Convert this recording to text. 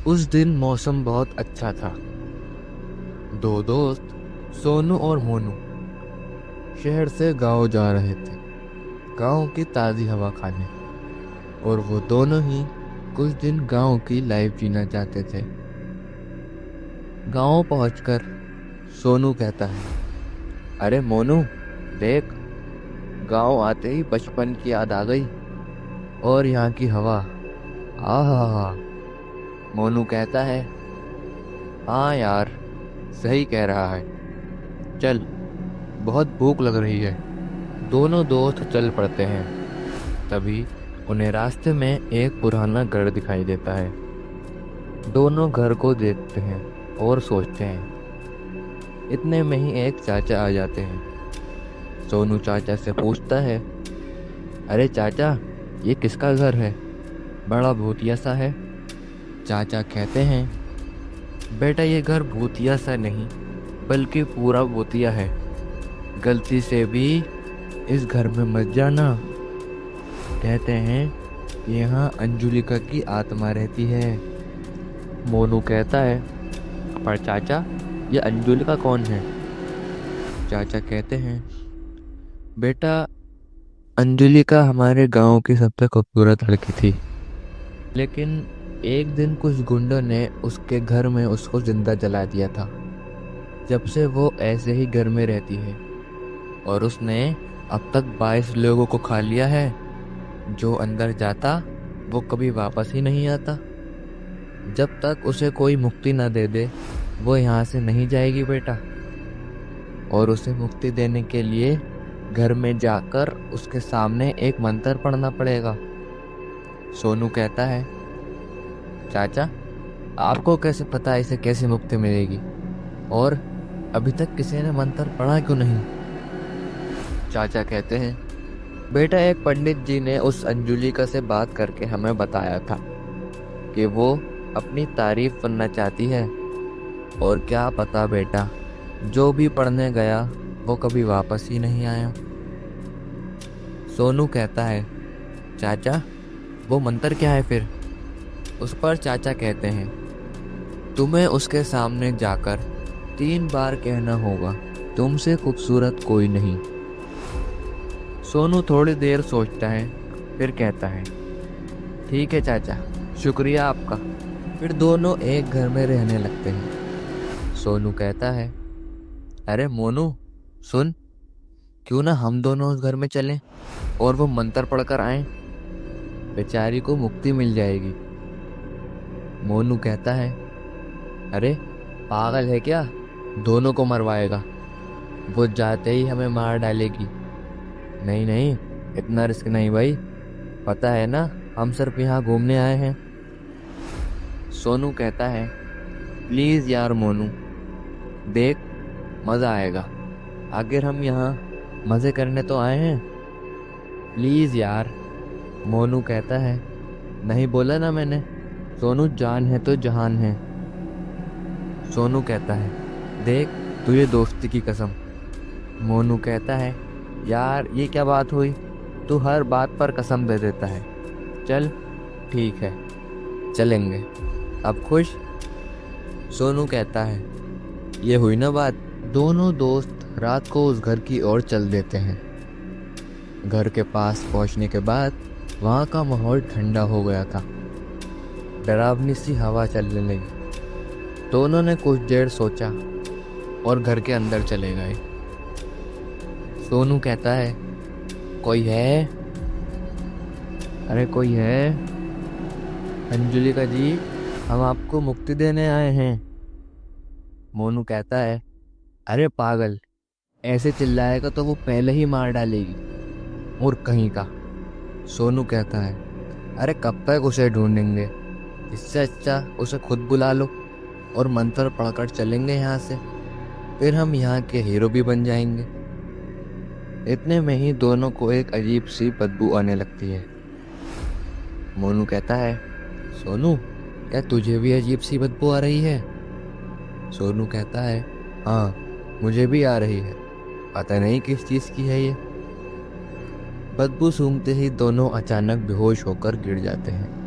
उस दिन मौसम बहुत अच्छा था। दो दोस्त सोनू और मोनू शहर से गांव जा रहे थे, गांव की ताज़ी हवा खाने। और वो दोनों ही कुछ दिन गांव की लाइफ जीना चाहते थे। गांव पहुंचकर सोनू कहता है, अरे मोनू, देख, गांव आते ही बचपन की याद आ गई। और यहाँ की हवा, आहा। मोनू कहता है, हाँ यार, सही कह रहा है। चल, बहुत भूख लग रही है। दोनों दोस्त चल पड़ते हैं। तभी उन्हें रास्ते में एक पुराना घर दिखाई देता है। दोनों घर को देखते हैं और सोचते हैं। इतने में ही एक चाचा आ जाते हैं। सोनू चाचा से पूछता है, अरे चाचा, ये किसका घर है? बड़ा भूतिया सा है। चाचा कहते हैं, बेटा, ये घर भूतिया सा नहीं, बल्कि पूरा भूतिया है। गलती से भी इस घर में मत जाना। कहते हैं कि यहाँ अंजुलिका की आत्मा रहती है। मोनू कहता है, पर चाचा, ये अंजुलिका कौन है? चाचा कहते हैं, बेटा, अंजुलिका हमारे गांव की सबसे खूबसूरत लड़की थी। लेकिन एक दिन कुछ गुंडों ने उसके घर में उसको जिंदा जला दिया था। जब से वो ऐसे ही घर में रहती है। और उसने अब तक 22 लोगों को खा लिया है। जो अंदर जाता वो कभी वापस ही नहीं आता। जब तक उसे कोई मुक्ति न दे दे, वो यहाँ से नहीं जाएगी बेटा। और उसे मुक्ति देने के लिए घर में जाकर उसके सामने एक मंत्र पढ़ना पड़ेगा। सोनू कहता है, चाचा, आपको कैसे पता इसे कैसे मुक्ति मिलेगी? और अभी तक किसी ने मंत्र पढ़ा क्यों नहीं? चाचा कहते हैं, बेटा, एक पंडित जी ने उस अंजुलिका से बात करके हमें बताया था कि वो अपनी तारीफ करना चाहती है। और क्या पता बेटा, जो भी पढ़ने गया वो कभी वापस ही नहीं आया। सोनू कहता है, चाचा, वो मंत्र क्या है फिर? उस पर चाचा कहते हैं, तुम्हें उसके सामने जाकर 3 बार कहना होगा, तुमसे खूबसूरत कोई नहीं। सोनू थोड़ी देर सोचता है, फिर कहता है, ठीक है चाचा, शुक्रिया आपका। फिर दोनों एक घर में रहने लगते हैं। सोनू कहता है, अरे मोनू, सुन, क्यों ना हम दोनों उस घर में चलें और वो मंत्र पढ़कर आएं? बेचारी को मुक्ति मिल जाएगी। मोनू कहता है, अरे पागल है क्या? दोनों को मरवाएगा। वो जाते ही हमें मार डालेगी। नहीं नहीं, इतना रिस्क नहीं भाई। पता है ना, हम सिर्फ यहाँ घूमने आए हैं। सोनू कहता है, प्लीज़ यार मोनू, देख, मज़ा आएगा। आखिर हम यहाँ मज़े करने तो आए हैं। प्लीज़ यार। मोनू कहता है, नहीं बोला ना मैंने, सोनू, जान है तो जहान है। सोनू कहता है, देख, तुझे दोस्ती की कसम। मोनू कहता है, यार ये क्या बात हुई? तू हर बात पर कसम दे देता है। चल ठीक है, चलेंगे। अब खुश? सोनू कहता है, ये हुई ना बात। दोनों दोस्त रात को उस घर की ओर चल देते हैं। घर के पास पहुंचने के बाद वहाँ का माहौल ठंडा हो गया था। डरावनी सी हवा चलने लगी। दोनों ने कुछ देर सोचा और घर के अंदर चले गए। सोनू कहता है, कोई है? अरे कोई है? अंजुलिका जी, हम आपको मुक्ति देने आए हैं। मोनू कहता है, अरे पागल, ऐसे चिल्लाएगा तो वो पहले ही मार डालेगी, और कहीं का। सोनू कहता है, अरे कब तक उसे ढूंढेंगे? इससे अच्छा उसे खुद बुला लो और मंत्र पढ़कर चलेंगे यहाँ से। फिर हम यहाँ के हीरो भी बन जाएंगे। इतने में ही दोनों को एक अजीब सी बदबू आने लगती है। मोनू कहता है, सोनू, क्या तुझे भी अजीब सी बदबू आ रही है? सोनू कहता है, हाँ, मुझे भी आ रही है। पता नहीं किस चीज़ की है ये। बदबू सूंघते ही दोनों अचानक बेहोश होकर गिर जाते हैं।